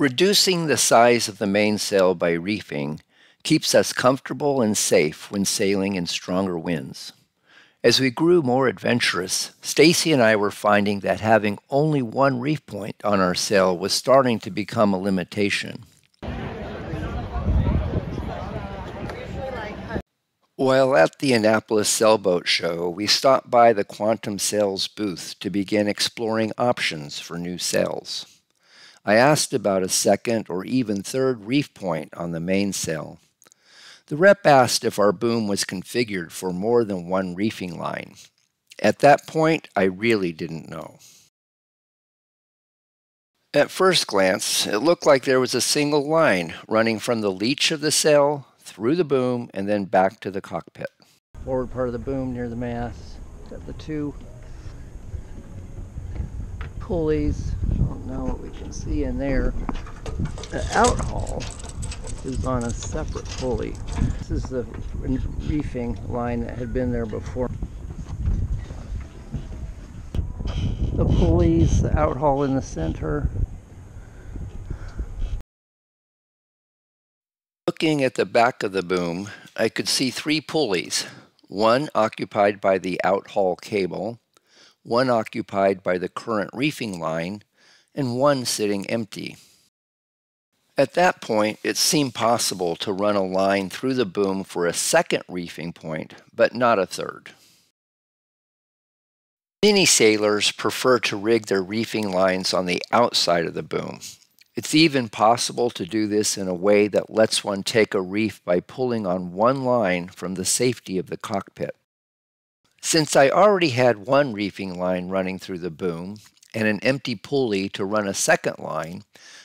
Reducing the size of the mainsail by reefing keeps us comfortable and safe when sailing in stronger winds. As we grew more adventurous, Stacy and I were finding that having only one reef point on our sail was starting to become a limitation. While at the Annapolis Sailboat Show, we stopped by the Quantum Sails booth to begin exploring options for new sails. I asked about a second or even third reef point on the mainsail. The rep asked if our boom was configured for more than one reefing line. At that point, I really didn't know. At first glance, it looked like there was a single line running from the leech of the sail through the boom and then back to the cockpit. Forward part of the boom near the mast. Got the two pulleys. I don't know what we can see in there. The outhaul is on a separate pulley. This is the reefing line that had been there before. The pulleys, the outhaul in the center. Looking at the back of the boom, I could see three pulleys, one occupied by the outhaul cable, one occupied by the current reefing line, and one sitting empty. At that point, it seemed possible to run a line through the boom for a second reefing point, but not a third. Many sailors prefer to rig their reefing lines on the outside of the boom. It's even possible to do this in a way that lets one take a reef by pulling on one line from the safety of the cockpit. Since I already had one reefing line running through the boom and an empty pulley to run a second line,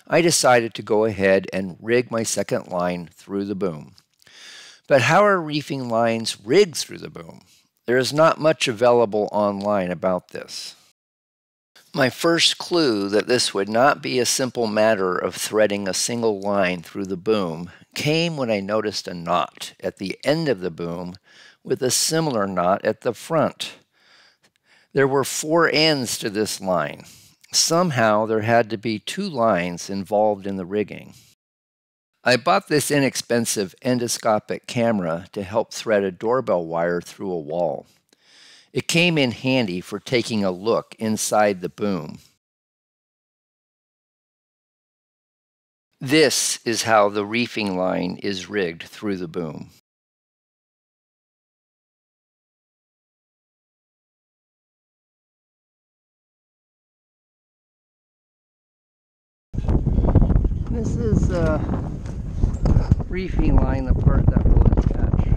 I decided to go ahead and rig my second line through the boom. But how are reefing lines rigged through the boom? There is not much available online about this. My first clue that this would not be a simple matter of threading a single line through the boom came when I noticed a knot at the end of the boom with a similar knot at the front. There were 4 ends to this line. Somehow there had to be 2 lines involved in the rigging. I bought this inexpensive endoscopic camera to help thread a doorbell wire through a wall. It came in handy for taking a look inside the boom. This is how the reefing line is rigged through the boom. This is the reefing line, the part that will attach.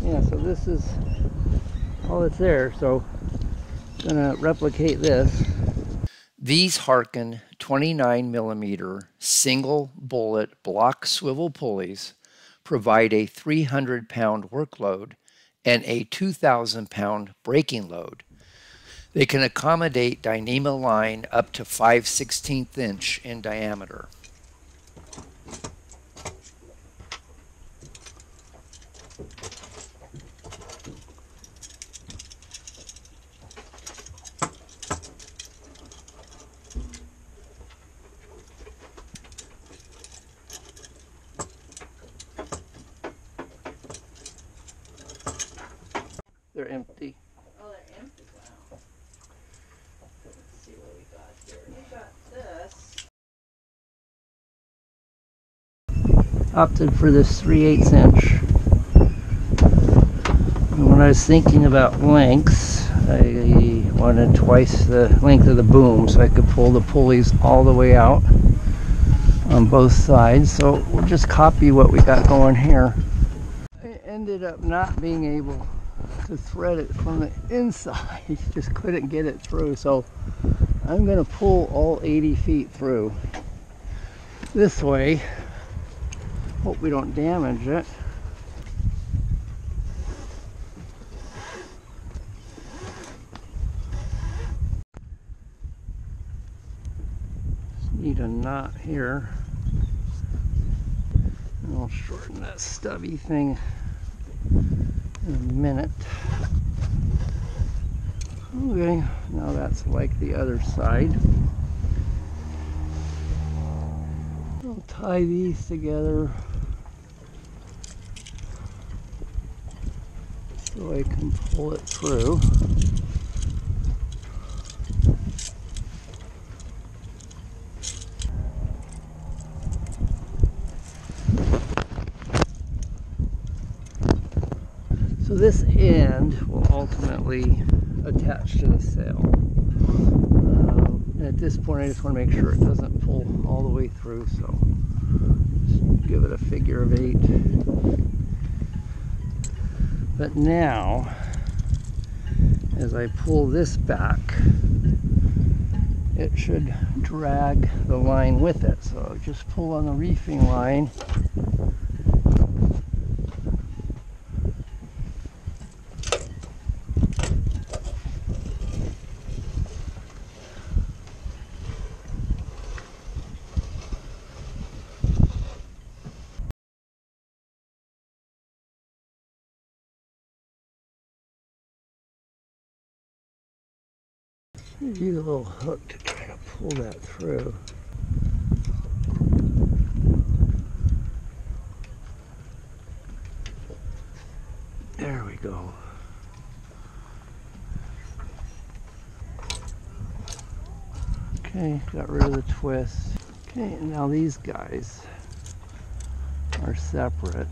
Yeah, so this is all that's there, so I'm going to replicate this. These Harken 29mm single bullet block swivel pulleys provide a 300-pound workload and a 2,000-pound braking load. They can accommodate Dyneema line up to 5/16 inch in diameter. They're empty. Oh, they're empty. Wow. Let's see what we got here. We got this. Opted for this 3/8 inch. And when I was thinking about lengths, I wanted twice the length of the boom so I could pull the pulleys all the way out on both sides. So we'll just copy what we got going here. I ended up not being able to thread it from the inside. Just couldn't get it through, so I'm going to pull all 80 feet through this way. Hope we don't damage it. Just need a knot here. And I'll shorten that stubby thing in a minute. Okay, now that's like the other side. I'll tie these together so I can pull it through. So this end will ultimately attach to the sail. At this point I just want to make sure it doesn't pull all the way through, so just give it a figure of 8. But now, as I pull this back, it should drag the line with it. So just pull on the reefing line. Use a little hook to try to pull that through. There we go. Okay, got rid of the twist. Okay, now these guys are separate.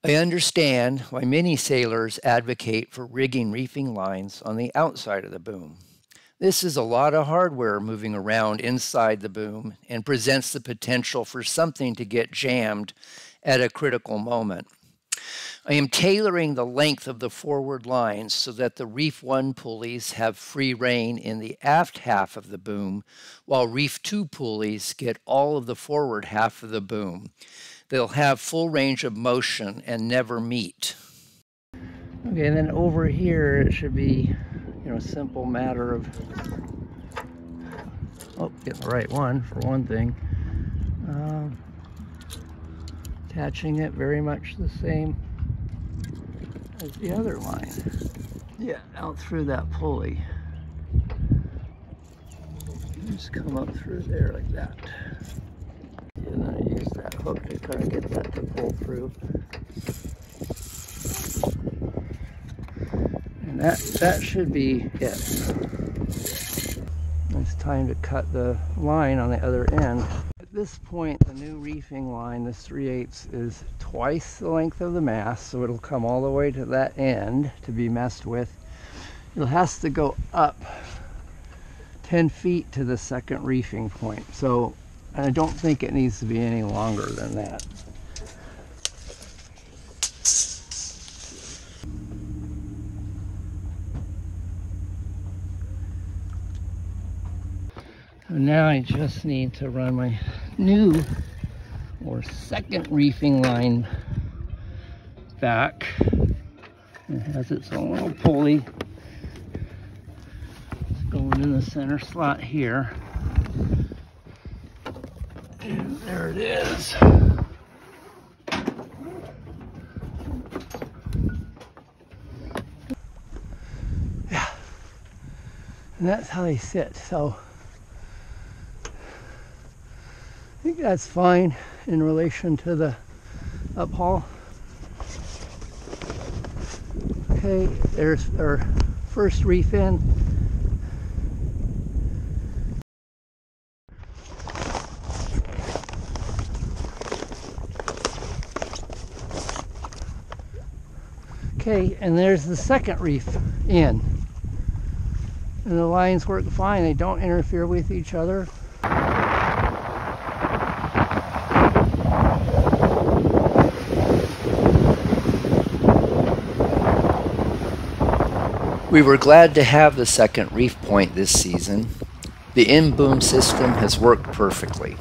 I understand why many sailors advocate for rigging reefing lines on the outside of the boom. This is a lot of hardware moving around inside the boom and presents the potential for something to get jammed at a critical moment. I am tailoring the length of the forward lines so that the Reef 1 pulleys have free rein in the aft half of the boom, while Reef 2 pulleys get all of the forward half of the boom. They'll have full range of motion and never meet. Okay, and then over here it should be, a simple matter of, get the right one for one thing. Attaching it very much the same as the other line. Yeah, out through that pulley. Just come up through there like that. And then I use that hook to kind of get that to pull through. And that should be it. It's time to cut the line on the other end. At this point, the new reefing line, this 3/8, is twice the length of the mast, so it'll come all the way to that end to be messed with. It has to go up 10 feet to the second reefing point. So I don't think it needs to be any longer than that. So now I just need to run my new or second reefing line back. It has its own little pulley. It's going in the center slot here. And there it is. Yeah. And that's how they sit. So I think that's fine in relation to the uphaul. Okay, there's our first reef in. Okay, and there's the second reef in. And the lines work fine, they don't interfere with each other. We were glad to have the second reef point this season. The in-boom system has worked perfectly.